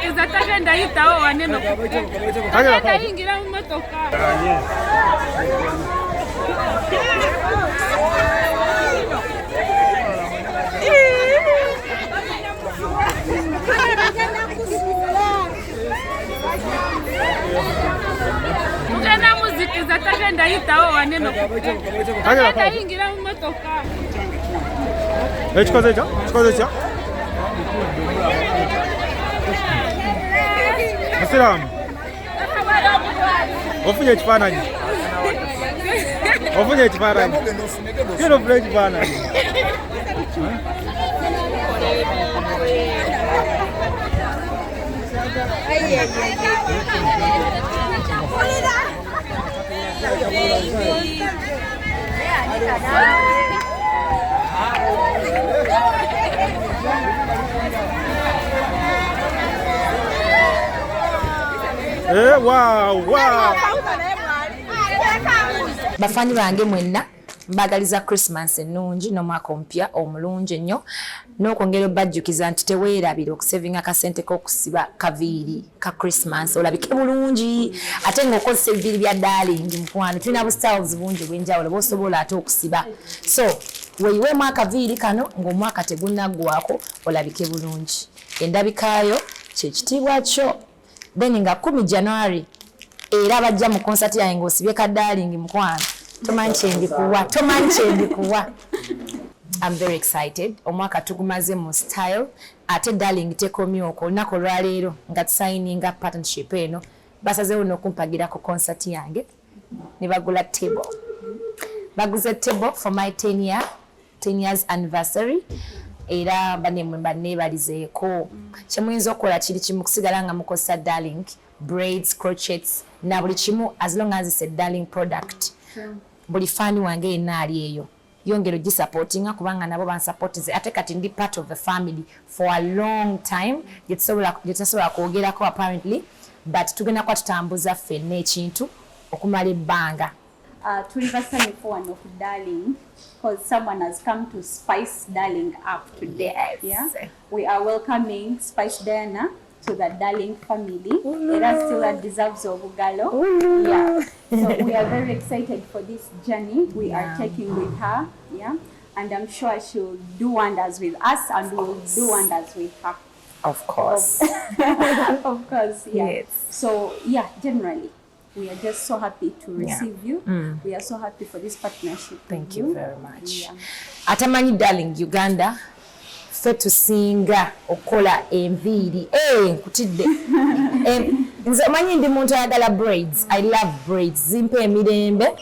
muzikiza tagenda yitawo waneno tagenda yingira mu motoka mugenda muzikiza tagenda yitawo waneno tagenda yingira mu motoka Chikoze cha Asalamu Ofunye ekifaananyi Kino fule ekifaananyi wow. Bafani bange mwenna mbagaliza Christmas ennungi n'omwaka omupya omulungi ennyo n'okwongera bajjukiza nti teweerabira okusevinga akasente k'okusiba kaviiri ka Christmas olabike bulungi ate ng'okozesa ebiviiri bya Darling mukwano tulina bustyles bungi bw'enjawulo bw'osobola ate okusiba so weeyiweemu akaviiri kano ng'omwaka tegunnaggwako olabike bulungi endabikaayo kyekitiibwa kyo then nga 10 January era bajja mu concert yange ng'osibye ka Darling mukwano tomanyi kyendikuwa I'm very excited omwaka tugumaze mu style ate Darling tekomyoko olunaku olwaleero nga tusayininga partnership eno basazeewo n'okumpagira ku concert yange ne bagula table baguze table for my 10 years anniversary era baneebalizeeko kyemuyinza okukola kiri kimu kusigala nga mukozesa Darling braids crochets na buli kimu as long as it's a Darling product buli fani wange yenna ali eyo yongero gisupportinga kubanga nabo bansupportize ate kati ndi part of the family for a long time yetsobola kwogerako apparently but tugenda kwa tutambuza ffenna ekintu okumala ebbanga tuli basanyufu wano ku Darling because someone has come to spice Darling up today. Yes. Yeah? We are welcoming Spice Diana to the Darling family. Era still deserves Obugalo. Yeah. So we are very excited for this journey we are taking with her. Yeah. And I'm sure she'll do wonders with us and we'll do wonders with her. Of course. Of course, yeah. Yes. So yeah, generally we are just so happy to receive you. We are so happy for this partnership. Thank you very much. Yeah. Atamanyi Darling Uganda ffe tusinga okola enviiri nkutidde nze manyi ndi muntu ayagala braids. I love braids. Zimpa emirembe,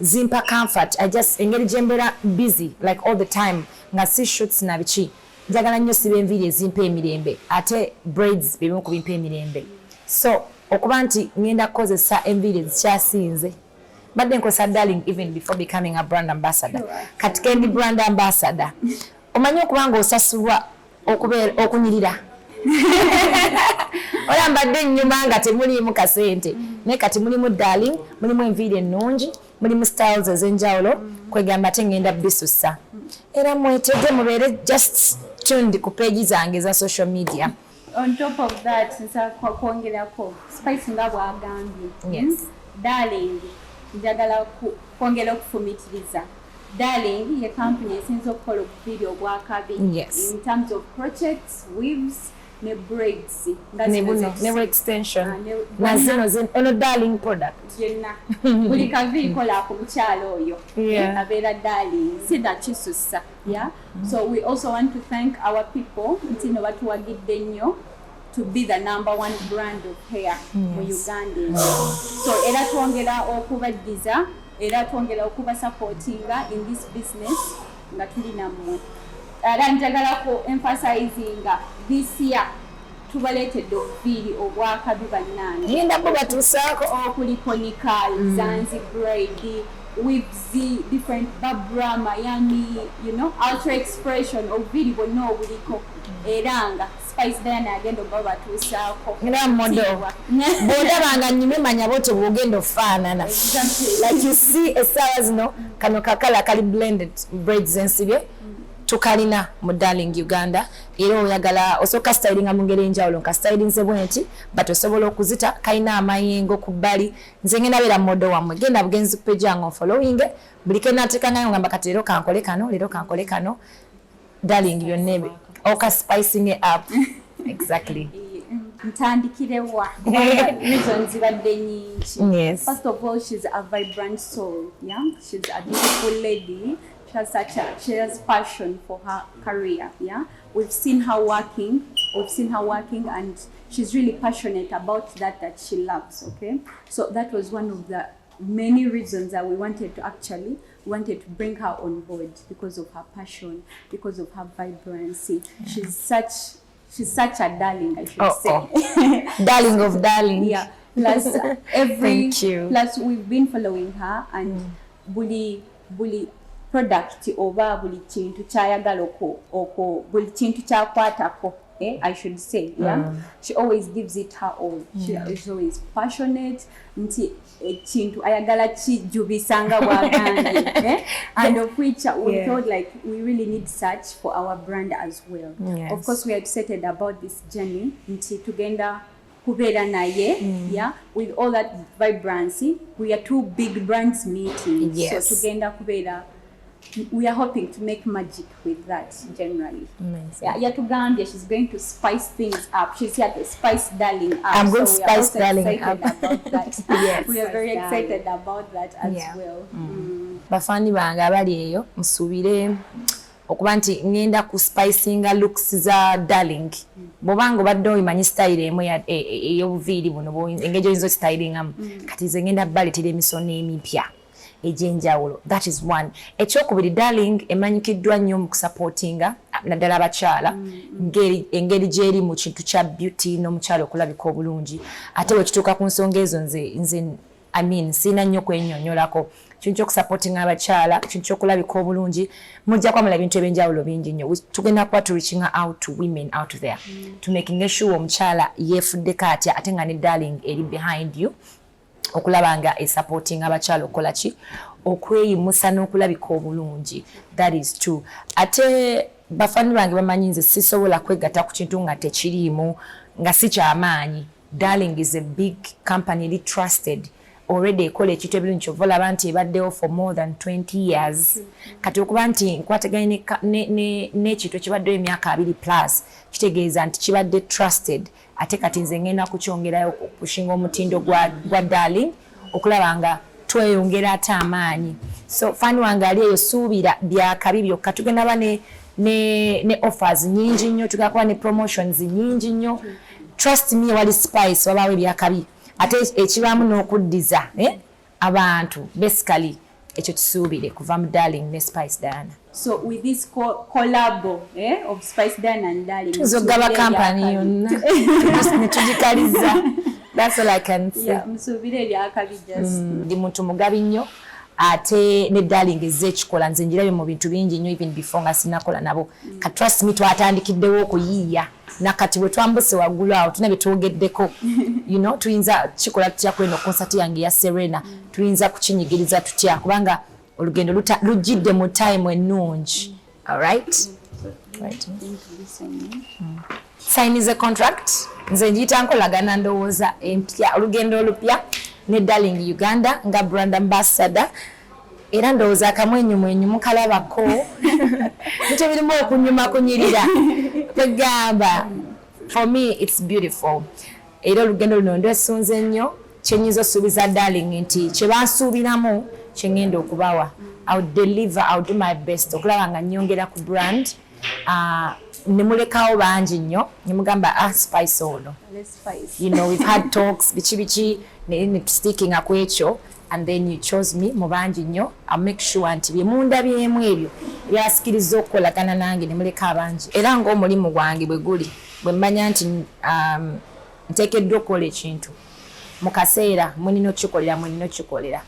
zimpa comfort. I just engeri gyembeera busy like all the time nga si shoots na biki njagala nnyo siba enviiri ezimpa emirembe ate braids bebimu ku bimpa emirembe so okuba nti ngenda kukozesa enviiri ezikyasinze badde nkozesa Darling even before becoming a brand ambassador kati kendi brand ambassador omanyi okubanga osasulwa okunyirira olambadde nnyuma nga temuliimu kasente naye kati mulimu Darling mulimu enviiri ennungi mulimu styles ez'enjawulo kwegamba ate ngenda bisussa era mwetege mubeere just tuned ku page zange za social media. On top of that, nsa kwongerako Spice nga bwagambye. Yes. Darling njagala kwongera okufumitiriza. Darling ye company esinza okukola obuviiri obwakabi. Yes. In terms of crochets, weaves, ne braids. Ne extension. Na zino ono Darling product. Yenna. Buli kaviiri kola ku mukyalo oyo. Yeah. Abeera Darling. Sida kisussa. Yeah. So we also want to thank our people. Ntino batuwagidde nnyo. To be the #1 brand of hair for Uganda. So era twongera okubaddiza, era twongera okuba supportinga in this business nga tuli nammwe. Era njagala ko emphasizing this year tubaleetedde obuviiri obwakabi bannange. Genda bo batusaako okuli ponycal, zanzi braid, weaves, different babra, Miami, you know, ultra expression obuviiri bwonna obuliko. Era nga Spice Diana agenda obba batuusaako. Nga modo. Bw'olabanga nnyo manya bote bw'ogenda ofaanana. Like you see essaawa zino kano kakala kali blended braids ensibye. tukalina mu Darling Uganda era oyagala osooka stylinga mu ngeri enjawulo nka stylinze bwenti but osobola okuzita kalina amayengo ku bbali nze ngenda beera modo wammwe genda bugenzi ku page yange following buli kenateeka ngayo ngamba kati leero kankole kano Darling byonna oka spicing it up exactly Ntandikirewa reasons zibadde nyingi. Yes. First of all, she's a vibrant soul. Yeah, she's a beautiful lady. She has passion for her career. Yeah, we've seen her working, and she's really passionate about that she loves. Okay, so that was one of the many reasons that we wanted to bring her on board, because of her passion, because of her vibrancy. She's such a darling, I should say. Darling of darling. Yeah. Plus Thank you. Plus we've been following her, and buli product oba buli chintu kyayagala oko buli chintu kyakwatako. I should say, yeah. She always gives it her all. She is always passionate. Nti chintu ayagala kijubisanga bwagandi. And of which we thought like we really need such for our brand as well. Yes. Of course, we had excited about this journey. Nti tugenda kubeera naye, yeah, with all that vibrancy. We are two big brands meeting. Yes. So tugenda kubeera. We are hoping to make magic with that generally. Amazing. Yeah, Uganda, she's going to spice things up. She's here to spice Darling up. I'm going to spice Darling up. About that. Yes. We are very excited about that as well. Bafani bange abali eyo musubire okuba nti ngenda ku spicinga looks za Darling. Bobanga obadde oyimanyi style emu ey'obuviiri buno engeri oyinza stylingamu kati nze ngenda baletera emisono emipya ejenjawulo. That is one. Ekyokubiri Darling emanyikiddwa nnyo mu kusupportinga naddala abakyala engeri gyeri mu kintu kya beauty n'omukyala okulabika obulungi. Ate bwe kituuka ku nsonga ezo nze sina nnyo kwenyonyolako. Kintu ky'okusupportinga abakyala, kintu ky'okulabika obulungi, mujja kwamala ebintu ebyenjawulo bingi nnyo. Tugenda kuba to reaching out to women out there to making sure omukyala yeefuddeko atya ate nga ne Darling eri behind you. Okulabanga supporting abakyala okola ki okweyimusa n'okulabika obulungi. That is true. Ate bafani bange bamanyi nze sisobola kwegatta ku kintu nga tekiriimu nga si kyamaanyi. Darling is a big company, really trusted. Already ekola ekintu ebirungi kyova olaba nti ebaddewo for more than 20 years. Kati okuba nti nkwataganye n'ekintu ekibaddewo emyaka 2+ kitegeeza nti kibadde trusted. Ate kati nze ngenda kukyongerayo kushinga omutindo gwa Darling okulaba nga tweyongera ate amaanyi. So fani wange ali eyo suubira byakabi byokka. Tugenda ba ne offers nyingi nnyo, tugakuba ne promotions nyingi nnyo. Trust me, wali spice wabaawo byakabi. Ate ekibaamu n'okuddiza abantu basically ekyo kisuubire kuva mu Darling ne Spice Diana. So with this collab of Spice Diana and Darling, tuzogaba company yonna netugikaliza. That's all I can say. Yeah, musubire byakabi just. Ndi muntu mugabi nnyo ate ne Darling ezze ekikola nze njirabe mu bintu bingi nnyo even before nga sinakola nabo. Ka trust me twatandikiddewo okuyiiya nakati bwe twambuse waggulu awo tuna betwogeddeko. You know, tuyinza kikola tutya kweno concert yange ya Serena tuyinza kukinyigiriza tutya kubanga olugendo lujjidde mu time ennungi. All right. Right. Sign is a contract. Nze njiyita nkolagana ndowooza empya olugendo olupya ne Darling Uganda nga brand ambassador. Era ndowooza akamwenyumwenyu mukalabako nti birimu okunyuma kunyirira tegamba. For me it's beautiful. Era olugendo luno ndwesunze nnyo kyenyinza osuubiza Darling nti kye bansuubiramu kye ngenda okubawa. I'll deliver, I'll do my best okulaba nga nnyongera ku brand. Nemulekawo bangi nnyo nemugamba spice ono. You know, we've had talks bichi ne sticking ku ekyo and then you chose me mu bangi nnyo. I'll make sure nti byemunda byemu ebyo byasikiriza okukolagana nange nemuleka abangi. Era ng'omulimu gwange bwe guli bwe mmanya nti nteekeddwa okukola ekintu mu kaseera munina okikolera.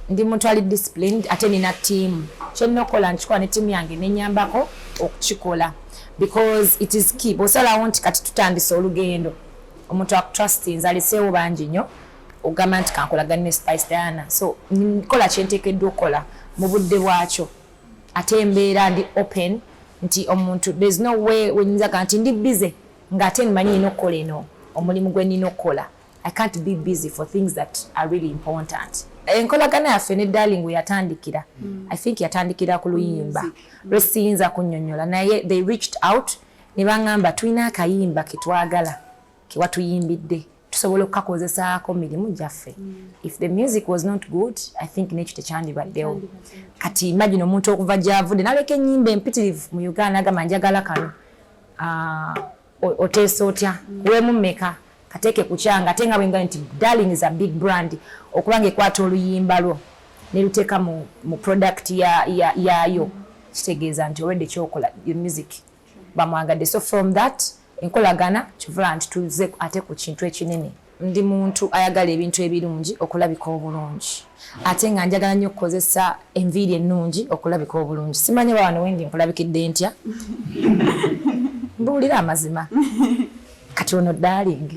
Ndi muntu ali disciplined ate nina team. Kyenina okukola nkikola ne team yange nenyambako okukikola because it is key. Bw'osalawo nti kati tutandise olugendo omuntu akutrustinze aleseewo bangi nnyo ogamba nti kankolagana ne Spice Diana. So nkola kyenteekeddwa okukola mu budde bwakyo ate embeera ndi open nti omuntu there's no way wenyinza kanti ndi busy ngate nmanyi ino kola eno omulimu gwe nino kola. I can't be busy for things that are really important. Enkolagana yaffe ne Darling we yatandikira. I think yatandikira ku luyimba. Lwesiyinza kunnyonnyola naye they reached out ne bangamba tulina akayimba ke twagala ke watuyimbidde tusobola okukakozesaako mirimu gyaffe. If the music was not good, I think nekyo tekyandibaddewo. Kati imagine omuntu okuva gy'avudde naleka ennyimba empitirivu mu Uganda agamba njagala kano. Oteesa otya kuwemu mmeka kateke kukyanga ate nga bwenga nti Darling is a big brand okubanga ekwata oluyimba lwo ne luteeka mu product yayo kitegeeza nti already kyokola your music bamwagadde. So from that enkolagana kivula nti tuze ate ku kintu ekinene. Ndi muntu ayagala ebintu ebirungi okulabika obulungi ate nga njagala nnyo okukozesa enviiri ennungi okulabika obulungi. Simanyi bawano wendi nkulabikidde ntya mbuulira amazima kati ono Darling.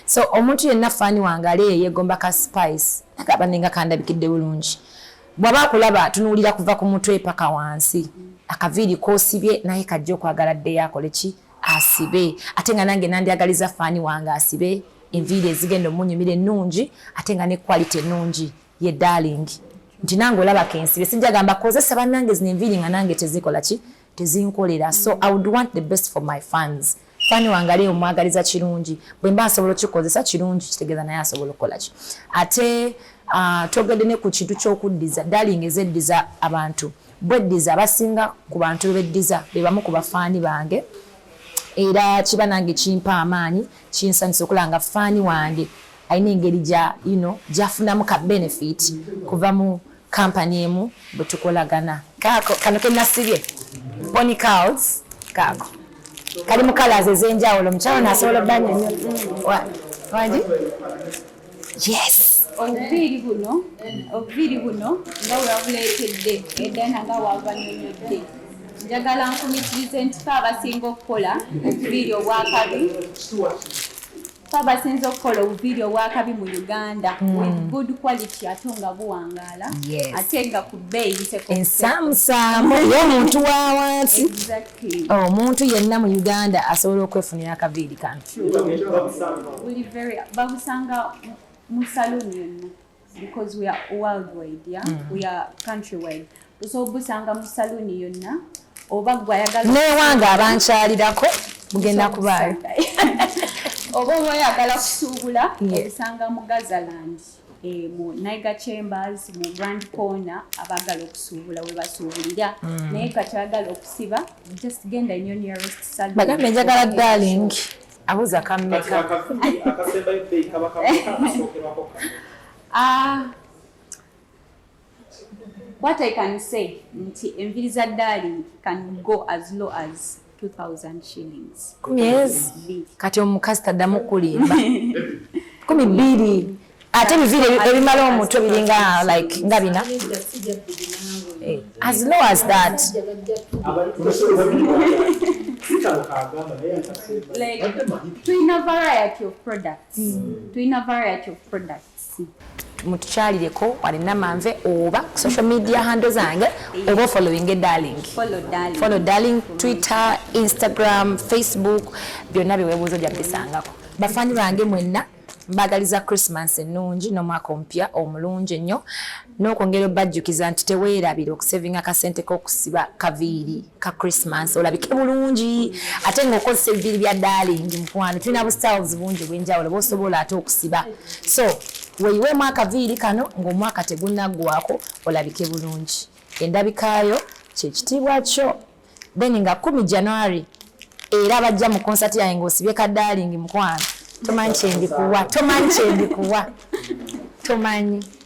So omuntu yenna faani wange ali yegomba ka spice agaba nenga kandabikidde bulungi bwaba akulaba tunuulira kuva ku mutwe paka wansi akaviiri koosibye naye kajja okwagala dde yakole ki asibe ate nga nange nandyagaliza faani wange asibe enviiri ezigenda omunyumira ennungi ate nga ne quality ennungi ye Darling nti nange olaba kensibe sinjagamba kozesa bannange zino enviiri nga nange tezikola ki tezinkolera. So I would want the best for my fans. Fani wangali omwagaliza kirungi bwe mba asobola kikozesa kirungi kitegeeza naye asobola okukola ki ate twogedde ne ku kintu ky'okuddiza. Darling ezeddiza abantu bweddiza abasinga ku bantu beddiza be bamu ku bafaani bange era kiba nange kimpa amaanyi kinsanyusa okulanga faani wange alina engeri gyafunamu ka benefit kuva mu kampani emu bwe tukolagana. Kano ke nasibye pony cows kako kali mu colors ez'enjawulo mukyalo nasobola bbanya nnyo wandi yes obubiri buno nga wewabuleetedde edana nga wavanyonyodde njagala nkumitirize nti fe abasinga okukola obubiri obwakabi abasinza okukola obubiri obwakabi mu Uganda with good quality ate nga buwangaala ate nga ku bbeeyi ensamusamu y'omuntu wa wansi. Omuntu yenna mu Uganda asobola okwefunira akaviiri kano. Babusanga mu saluni yonna because we are worldwide, we are countrywide. Tusobola obusanga mu saluni yonna oba gwayagala newange abankyalirako mugenda kubaayo oba oyagala kusuubula obusanga mu Gazaland mu Niger Chambers mu Grand Corner abagala okusuubula we basuubulira naye kati ayagala okusiba just genda in your nearest salon. Bagambe njagala Darling abuza kammeka what I can say nti enviiri za Darling can go as low as 2,000 shillings. Yes. Kati omukazi taddamu kulimba 12 ate ebiviiri ebimala omutwe biringa like nga bina as low as that. Like tulina variety of products. Mutukyalireko walina manve oba social media handle zange oba following Darling. Follow Darling Twitter, Instagram, Facebook byonna biwebuuzo gyabisangako. Bafanyi bange mwenna mbagaliza Christmas ennungi n'omwaka omupya omulungi ennyo n'okwongera obajjukiza nti teweerabira okusavinga akasente k'okusiba kaviiri ka Christmas olabike bulungi ate ng'okozesa ebiviiri bya Darling mukwano tulina bu styles bungi bw'enjawulo bw'osobola ate okusiba. So weeyiweemu akaviiri kano ng'omwaka tegunnaggwako olabike bulungi. Endabikaayo kyekitiibwa kyo. Then nga 10 January era bajja mu concert yange ng'osibye ka Darling mukwano tomanyi kyendikuwa tomanyi